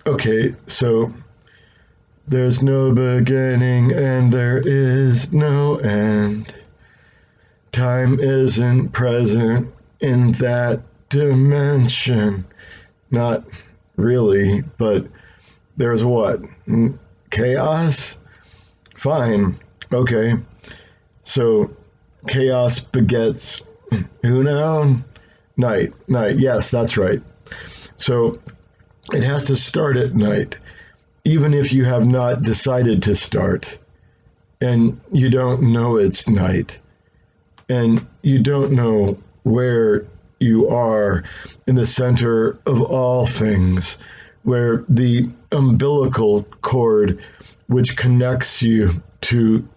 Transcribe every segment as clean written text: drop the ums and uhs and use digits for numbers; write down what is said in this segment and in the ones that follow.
Okay, so there's no beginning and there is no end. Time isn't present in that dimension. Not really, but there's what? Chaos? Fine. Okay. So chaos begets who now? Night. Night. Yes, that's right. So it has to start at night, even if you have not decided to start and you don't know it's night and you don't know where you are in the center of all things, where the umbilical cord which connects you to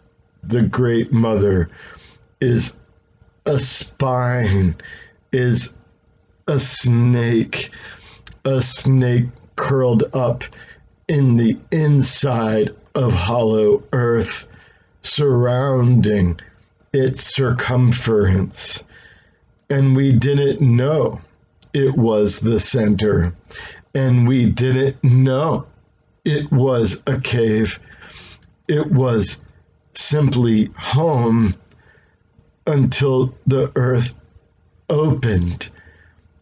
the Great Mother is a spine, is a snake curled up in the inside of hollow earth, surrounding its circumference. And we didn't know it was the center. And we didn't know it was a cave. It was simply home until the earth opened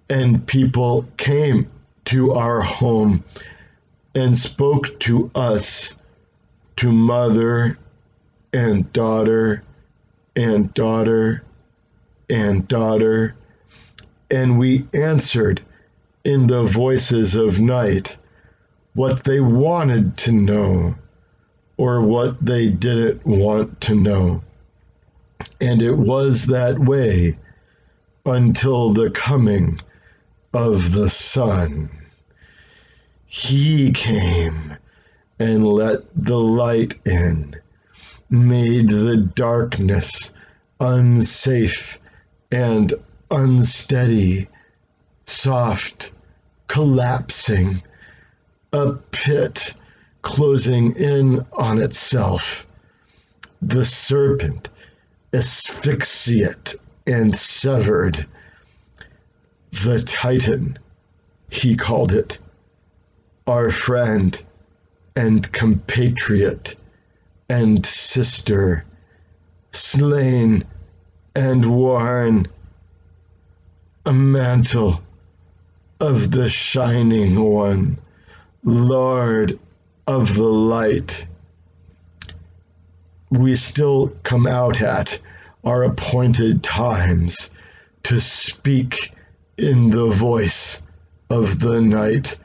and people came to our home and spoke to us, to mother and daughter and daughter and daughter, and we answered in the voices of night what they wanted to know or what they didn't want to know. And it was that way until the coming of the sun. He came and let the light in, made the darkness unsafe and unsteady, soft, collapsing, a pit closing in on itself. The serpent, asphyxiate and severed. The Titan, he called it, our friend and compatriot and sister, slain and worn, a mantle of the Shining One, Lord of the light. We still come out at our appointed times to speak in the voice of the night,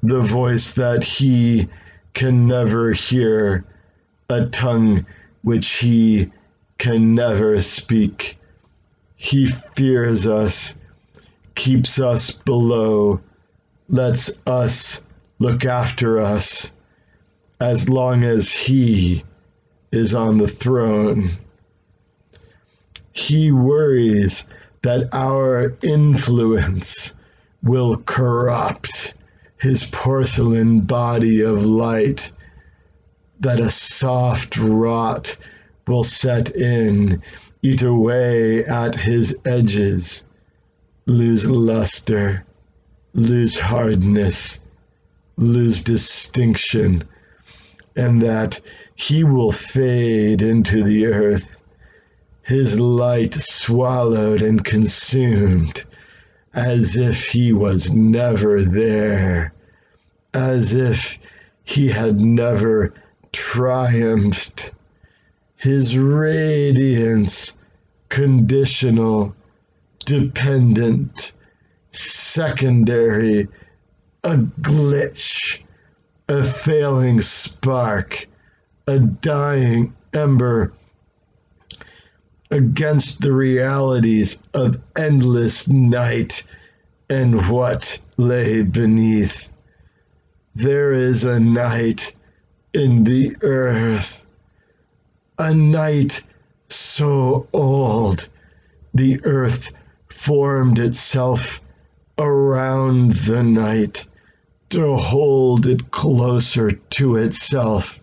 the voice that he can never hear, a tongue which he can never speak. He fears us, keeps us below, lets us look after us as long as he is on the throne. He worries that our influence will corrupt his porcelain body of light, that a soft rot will set in, eat away at his edges, lose luster, lose hardness, lose distinction, and that he will fade into the earth, his light swallowed and consumed, as if he was never there, as if he had never triumphed. His radiance, conditional, dependent, secondary, a glitch, a failing spark, a dying ember against the realities of endless night and what lay beneath. There is a night in the earth, a night so old the earth formed itself around the night to hold it closer to itself,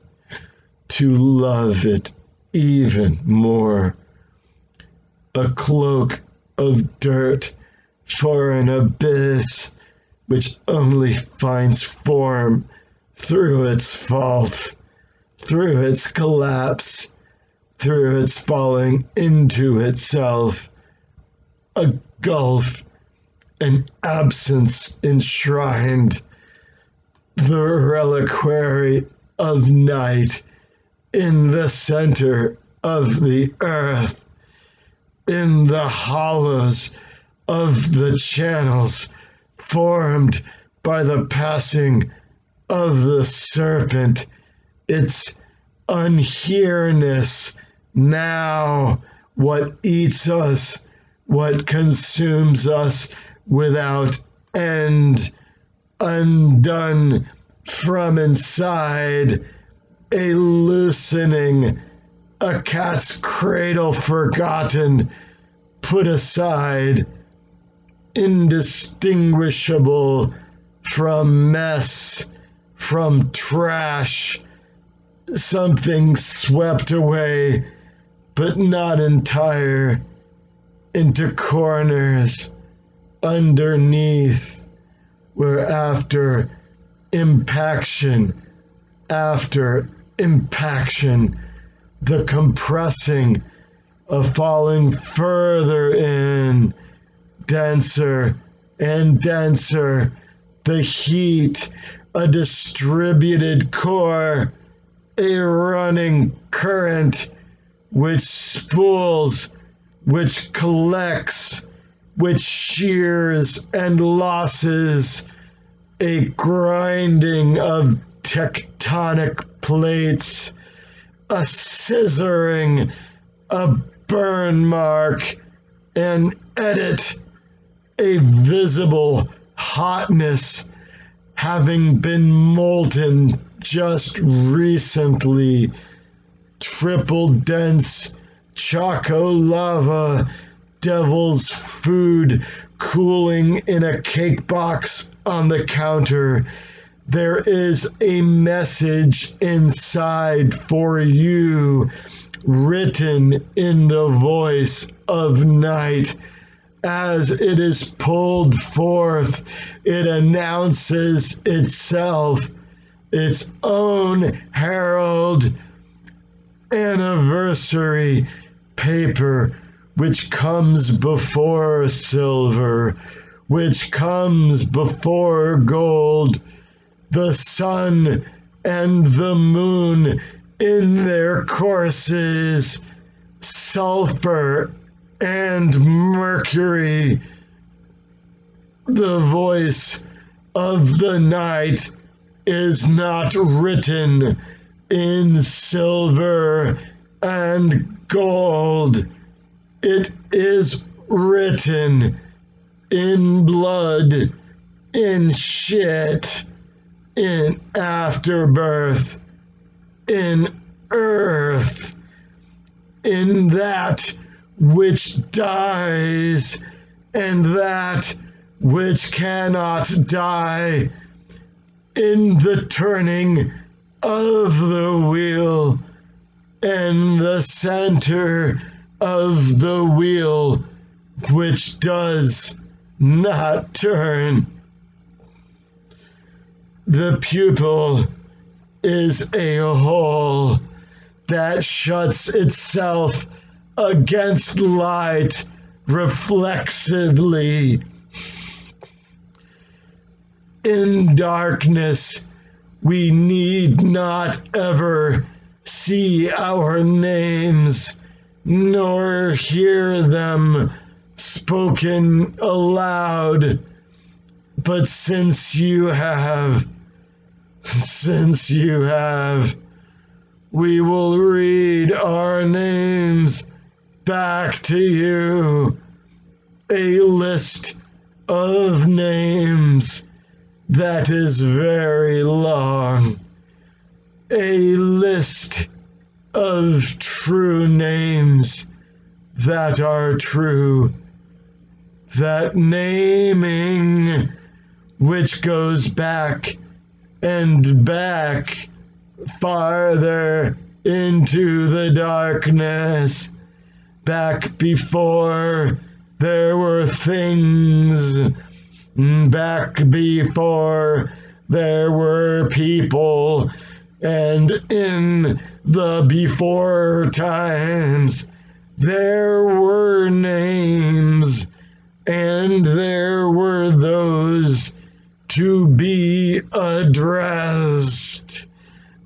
to love it even more. A cloak of dirt for an abyss which only finds form through its fault, through its collapse, through its falling into itself, a gulf, an absence enshrined, the reliquary of night in the center of the earth, in the hollows of the channels formed by the passing of the serpent, its unhearness now, what eats us, what consumes us without end, undone from inside, a loosening, a cat's cradle forgotten, put aside, indistinguishable from mess, from trash, something swept away, but not entire, into corners, underneath, where after impaction, the compressing of falling further in, denser and denser, the heat, a distributed core, a running current which spools, which collects, which shears and losses, a grinding of tectonic plates, a scissoring, a burn mark, an edit, a visible hotness having been molten just recently, triple dense choco lava, devil's food cooling in a cake box on the counter. There is a message inside for you, written in the voice of night. As it is pulled forth, it announces itself, its own herald, anniversary paper, which comes before silver, which comes before gold, the sun and the moon in their courses, sulfur and mercury. The voice of the night is not written in silver and gold. It is written in blood, in shit, in afterbirth, in earth, in that which dies and that which cannot die, in the turning of the wheel and the center of the wheel which does not turn. The pupil is a hole that shuts itself against light reflexively. In darkness, we need not ever see our names, nor hear them spoken aloud. But since you have, we will read our names back to you, a list of names that is very long, a list of true names that are true, that naming which goes back and back farther into the darkness, back before there were things, back before there were people, and in the before times there were names, and there were those to be addressed.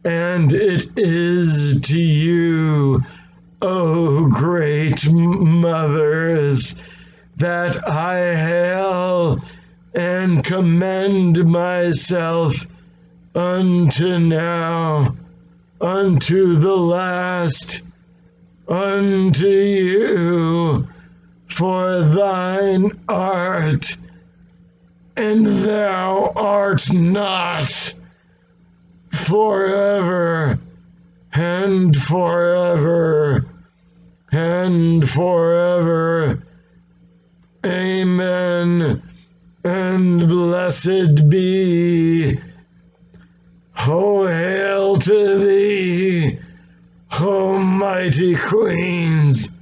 And it is to you, O great mothers, that I hail and commend myself unto now, unto the last, unto you, for thine art, and thou art not, forever and forever and forever. Amen. And blessed be. O hail to thee, O mighty queens,